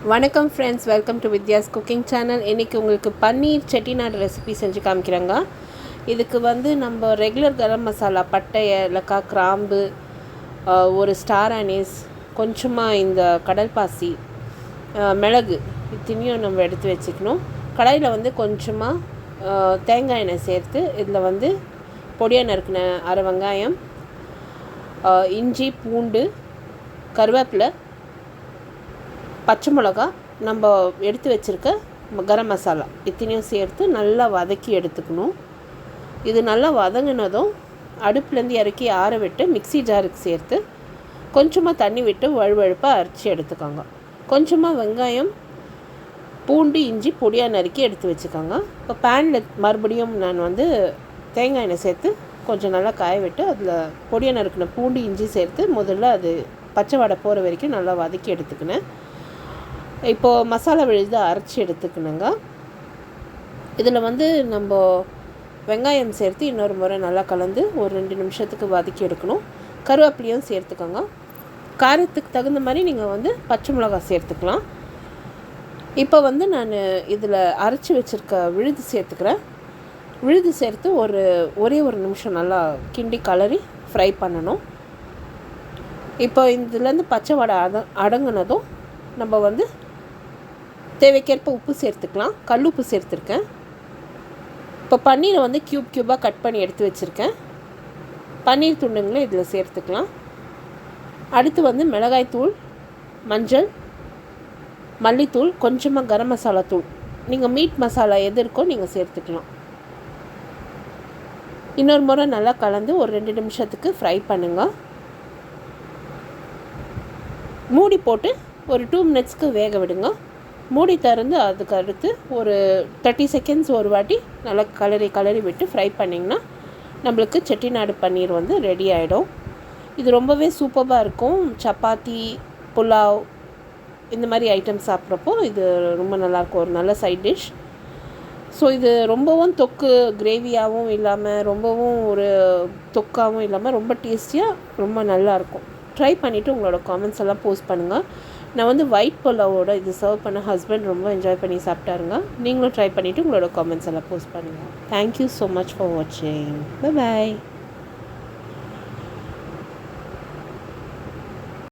வணக்கம் friends, welcome to Vidya's cooking channel. இன்றைக்கி உங்களுக்கு பன்னீர் செட்டிநாடு ரெசிபி செஞ்சு காமிக்கிறாங்க. இதுக்கு நம்ம ரெகுலர் கரம் மசாலா, பட்டை, ஏலக்காய், கிராம்பு, ஒரு ஸ்டார் அனீஸ், கொஞ்சமாக இந்த கடல் பாசி, மிளகு இத்தனையும் நம்ம எடுத்து வச்சுக்கணும். கடாயில் கொஞ்சமாக தேங்காய் எண்ணெய் சேர்த்து இதில் பொடியாக நறுக்கின அரை வெங்காயம், இஞ்சி, பூண்டு, கருவேப்பிலை, பச்சை மிளகா, நம்ம எடுத்து வச்சுருக்க கரம் மசாலா இத்தனையும் சேர்த்து நல்லா வதக்கி எடுத்துக்கணும். இது நல்லா வதங்கினதும் அடுப்புலேருந்து இறக்கி ஆற விட்டு மிக்சி ஜாருக்கு சேர்த்து கொஞ்சமாக தண்ணி விட்டு வழுவழுப்பாக அரைச்சி எடுத்துக்கோங்க. கொஞ்சமாக வெங்காயம், பூண்டு, இஞ்சி பொடியாக நறுக்கி எடுத்து வச்சுக்கோங்க. இப்போ பேனில் மறுபடியும் நான் தேங்காய் எண்ணெய் சேர்த்து கொஞ்சம் நல்லா காய விட்டு அதில் பொடியாக நறுக்கின பூண்டு, இஞ்சி சேர்த்து முதல்ல அது பச்சை வடை போகிற வரைக்கும் நல்லா வதக்கி எடுத்துக்கினேன். இப்போது மசாலா விழுது அரைச்சி எடுத்துக்கணுங்க. இதில் நம்ம வெங்காயம் சேர்த்து இன்னொரு முறை நல்லா கலந்து ஒரு 2 நிமிஷத்துக்கு வதக்கி எடுக்கணும். கருவேப்பிலையும் சேர்த்துக்கோங்க. காரத்துக்கு தகுந்த மாதிரி நீங்கள் பச்சை மிளகாய் சேர்த்துக்கலாம். இப்போ நான் இதில் அரைச்சி வச்சுருக்க விழுது சேர்த்துக்கிறேன். விழுது சேர்த்து ஒரே ஒரு நிமிஷம் நல்லா கிண்டி கலரி ஃப்ரை பண்ணணும். இப்போ இதுலேருந்து பச்சை வடை அடங்கினதும் நம்ம தேவைக்கேற்ப உப்பு சேர்த்துக்கலாம். கல் உப்பு சேர்த்துருக்கேன். இப்போ பன்னீரை க்யூபாக கட் பண்ணி எடுத்து வச்சுருக்கேன். பன்னீர் துண்டுங்களை இதில் சேர்த்துக்கலாம். அடுத்து மிளகாய்த்தூள், மஞ்சள், மல்லித்தூள், கொஞ்சமாக கரம் மசாலா தூள், நீங்கள் மீட் மசாலா எது இருக்கோ நீங்கள் சேர்த்துக்கலாம். இன்னொரு முறை நல்லா கலந்து ஒரு 2 நிமிஷத்துக்கு ஃப்ரை பண்ணுங்கள். மூடி போட்டு ஒரு 2 மினிட்ஸ்க்கு வேக விடுங்க. மூடி திறந்து அதுக்கு அடுத்து ஒரு 30 செகண்ட்ஸ் ஒரு வாட்டி நல்லா கலரி விட்டு ஃப்ரை பண்ணிங்கன்னா நம்மளுக்கு செட்டிநாடு பன்னீர் ரெடி ஆகிடும். இது ரொம்பவே சூப்பராக இருக்கும். சப்பாத்தி, புலாவ் இந்த மாதிரி ஐட்டம் சாப்பிட்றப்போ இது ரொம்ப நல்லாயிருக்கும். ஒரு நல்ல சைட் டிஷ். ஸோ இது ரொம்பவும் தொக்கு கிரேவியாகவும் இல்லாமல் ரொம்பவும் ஒரு தொக்காகவும் இல்லாமல் ரொம்ப டேஸ்டியாக ரொம்ப நல்லாயிருக்கும். ட்ரை பண்ணிவிட்டு உங்களோட காமெண்ட்ஸ் எல்லாம் போஸ்ட் பண்ணுங்கள். நான் ஒயிட் புலாவோட இது சர்வ் பண்ண ஹஸ்பண்ட் ரொம்ப என்ஜாய் பண்ணி சாப்பிட்டாருங்க. நீங்களும் ட்ரை பண்ணிவிட்டு உங்களோட காமெண்ட்ஸ் எல்லாம் போஸ்ட் பண்ணுங்கள். தேங்க்யூ ஸோ மச் ஃபார் வாட்சிங். Bye bye.